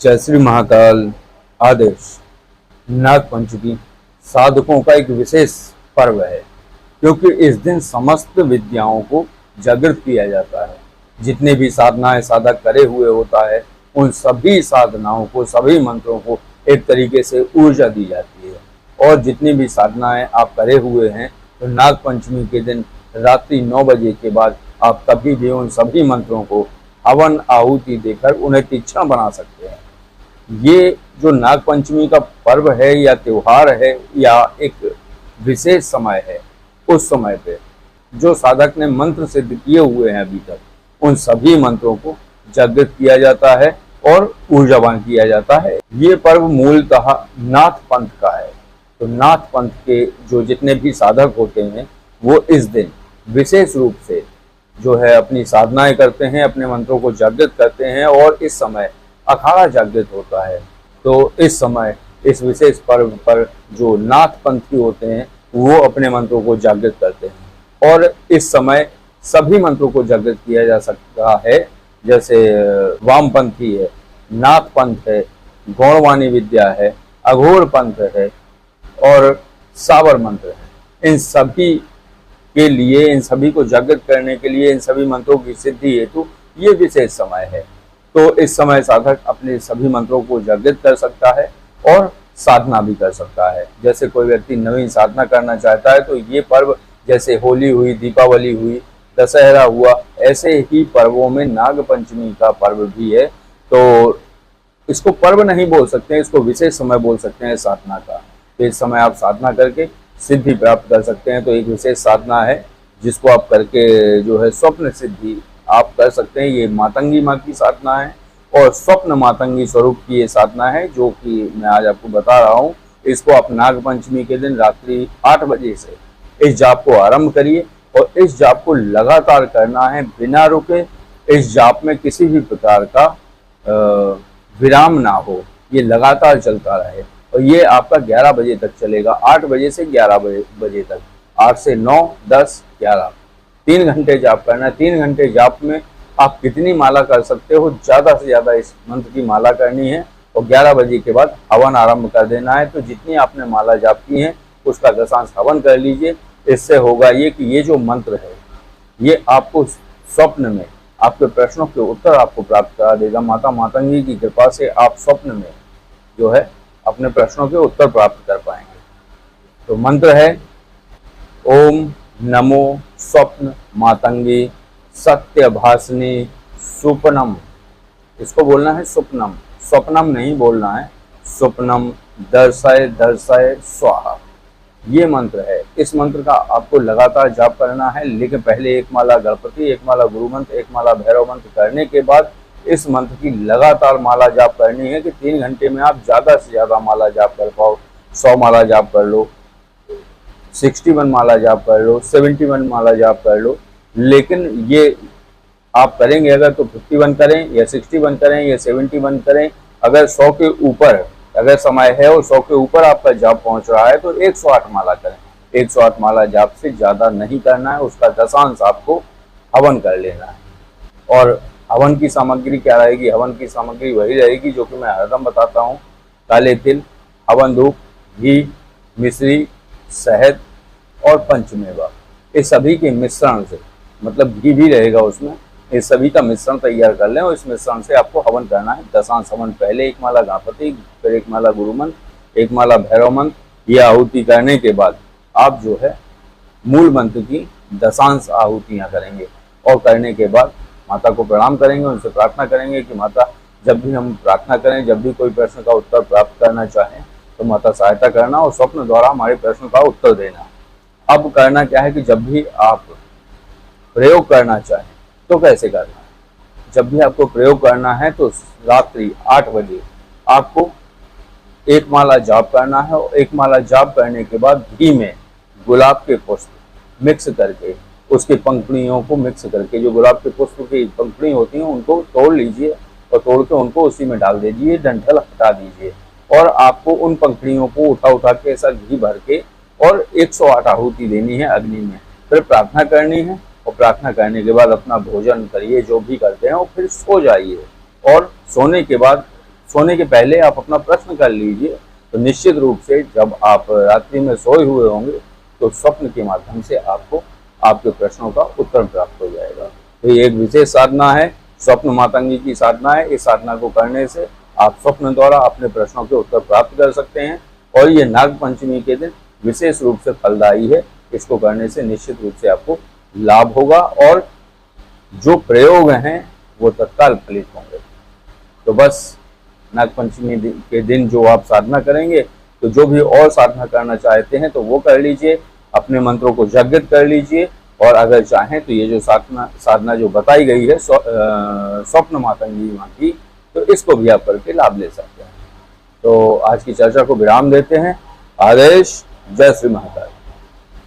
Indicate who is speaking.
Speaker 1: जय श्री महाकाल। आदेश नाग पंचमी साधकों का एक विशेष पर्व है, क्योंकि इस दिन समस्त विद्याओं को जागृत किया जाता है। जितने भी साधनाएं साधक करे हुए होता है, उन सभी साधनाओं को, सभी मंत्रों को एक तरीके से ऊर्जा दी जाती है। और जितनी भी साधनाएं आप करे हुए हैं, तो नाग पंचमी के दिन रात्रि 9 बजे के बाद आप कभी भी उन सभी मंत्रों को हवन आहुति देकर उन्हें तीक्ष्ण बना सकते हैं। ये जो नाग पंचमी का पर्व है या त्योहार है या एक विशेष समय है, उस समय पे जो साधक ने मंत्र सिद्ध किए हुए हैं अभी तक, उन सभी मंत्रों को जागृत किया जाता है और ऊर्जावान किया जाता है। ये पर्व मूलतः नाथ पंथ का है। तो नाथ पंथ के जो जितने भी साधक होते हैं, वो इस दिन विशेष रूप से जो है अपनी साधनाएं करते हैं, अपने मंत्रों को जागृत करते हैं और इस समय अखाड़ा जागृत होता है। तो इस समय इस विशेष पर्व पर जो नाथ पंथी होते हैं, वो अपने मंत्रों को जागृत करते हैं और इस समय सभी मंत्रों को जागृत किया जा सकता है। जैसे वामपंथी है, नाथ पंथ है, गौड़वाणी विद्या है, अघोर पंथ है और सावर मंत्र है। इन सभी के लिए, इन सभी को जागृत करने के लिए, इन सभी मंत्रों की सिद्धि हेतु ये विशेष समय है। तो इस समय साधक अपने सभी मंत्रों को जागृत कर सकता है और साधना भी कर सकता है। जैसे कोई व्यक्ति नवीन साधना करना चाहता है, तो ये पर्व जैसे होली हुई, दीपावली हुई, दशहरा हुआ, ऐसे ही पर्वों में नाग पंचमी का पर्व भी है। तो इसको पर्व नहीं बोल सकते हैं, इसको विशेष समय बोल सकते हैं साधना का। तो इस समय आप साधना करके सिद्धि प्राप्त कर सकते हैं। तो एक विशेष साधना है जिसको आप करके जो है स्वप्न सिद्धि आप कर सकते हैं। ये मातंगी माँ की साधना है और स्वप्न मातंगी स्वरूप की ये साधना है, जो कि मैं आज आपको बता रहा हूँ। इसको आप नाग पंचमी के दिन रात्रि 8 बजे से इस जाप को आरंभ करिए और इस जाप को लगातार करना है, बिना रुके। इस जाप में किसी भी प्रकार का विराम ना हो, ये लगातार चलता रहे और ये आपका 11 बजे तक चलेगा। 8 बजे से 11 बजे तक, 8 से 9, 10, 11, 3 घंटे जाप करना है। 3 घंटे जाप में आप कितनी माला कर सकते हो, ज़्यादा से ज़्यादा इस मंत्र की माला करनी है और 11 बजे के बाद हवन आरंभ कर देना है। तो जितनी आपने माला जाप की है, उसका दशांश हवन कर लीजिए। इससे होगा ये कि ये जो मंत्र है, ये आपको स्वप्न में आपके प्रश्नों के उत्तर आपको प्राप्त करा देगा। माता मातंगी की कृपा से आप स्वप्न में जो है अपने प्रश्नों के उत्तर प्राप्त कर पाएंगे। तो मंत्र है ओम नमो स्वप्न मातंगी सत्यभाषिनी सुपनम। इसको बोलना है सुपनम, स्वप्नम नहीं बोलना है, सुपनम दर्शय दर्शय स्वाहा। ये मंत्र है। इस मंत्र का आपको लगातार जाप करना है, लेकिन पहले एक माला गणपति, एक माला गुरु मंत्र, एक माला भैरव मंत्र करने के बाद इस मंत्र की लगातार माला जाप करनी है कि 3 घंटे में आप ज़्यादा से ज़्यादा माला जाप कर पाओ। 100 माला जाप कर लो, 61 माला जाप कर लो, 71 माला जाप कर लो। लेकिन ये आप करेंगे अगर तो 51 करें या 61 करें या 71 करें। अगर 100 के ऊपर अगर समय है और 100 के ऊपर आपका जाप पहुंच रहा है, तो 108 माला करें। 108 माला जाप से ज़्यादा नहीं करना है, उसका दशांश आपको हवन कर लेना है। और हवन की सामग्री क्या रहेगी? हवन की सामग्री वही रहेगी जो कि मैं हरदम बताता हूँ। काले तिल, हवन धूप, घी, मिश्री, शहद और पंचमेवा, इस सभी के मिश्रण से, मतलब घी भी रहेगा उसमें, इस सभी का मिश्रण तैयार कर लें और इस मिश्रण से आपको हवन करना है। दशांश हवन पहले 1 माला गणपति, फिर 1 माला गुरु मंत्र, 1 माला भैरव मंत्र। ये आहुति करने के बाद आप जो है मूल मंत्र की दशांश आहुतियाँ करेंगे और करने के बाद माता को प्रणाम करेंगे, उनसे प्रार्थना करेंगे कि माता, जब भी हम प्रार्थना करें, जब भी कोई प्रश्न का उत्तर प्राप्त करना चाहें, तो माता सहायता करना और स्वप्न द्वारा हमारे प्रश्न का उत्तर देना। अब करना क्या है कि जब भी आप प्रयोग करना चाहें तो कैसे करना है? जब भी आपको प्रयोग करना है तो रात्रि 8 बजे आपको 1 माला जाप करना है और 1 माला जाप करने के बाद घी में गुलाब के पुष्प मिक्स करके, उसकी पंखुड़ियों को मिक्स करके, जो गुलाब के पुष्प की पंखुड़ी होती हैं उनको तोड़ लीजिए और तोड़ के उनको उसी में डाल दीजिए, डंठल हटा दीजिए और आपको उन पंखुड़ियों को उठा के ऐसा घी भर के और 108 आहुति देनी है अग्नि में। फिर प्रार्थना करनी है और प्रार्थना करने के बाद अपना भोजन करिए, जो भी करते हैं, और फिर सो जाइए। और सोने के बाद सोने के पहले आप अपना प्रश्न कर लीजिए, तो निश्चित रूप से जब आप रात्रि में सोए हुए होंगे तो स्वप्न के माध्यम से आपको आपके प्रश्नों का उत्तर प्राप्त हो जाएगा। तो ये एक विशेष साधना है, स्वप्न मातंगी की साधना है। इस साधना को करने से आप स्वप्न द्वारा अपने प्रश्नों के उत्तर प्राप्त कर सकते हैं और ये नाग पंचमी के दिन विशेष रूप से फलदायी है। इसको करने से निश्चित रूप से आपको लाभ होगा और जो प्रयोग हैं वो तत्काल फलित होंगे। तो बस नाग पंचमी के दिन जो आप साधना करेंगे, तो जो भी और साधना करना चाहते हैं तो वो कर लीजिए, अपने मंत्रों को जागृत कर लीजिए और अगर चाहें तो ये जो साधना जो बताई गई है स्वप्न मातंगी माँ की, तो इसको भी आप करके लाभ ले सकते हैं। तो आज की चर्चा को विराम देते हैं। आदेश। जय श्री महाकाल।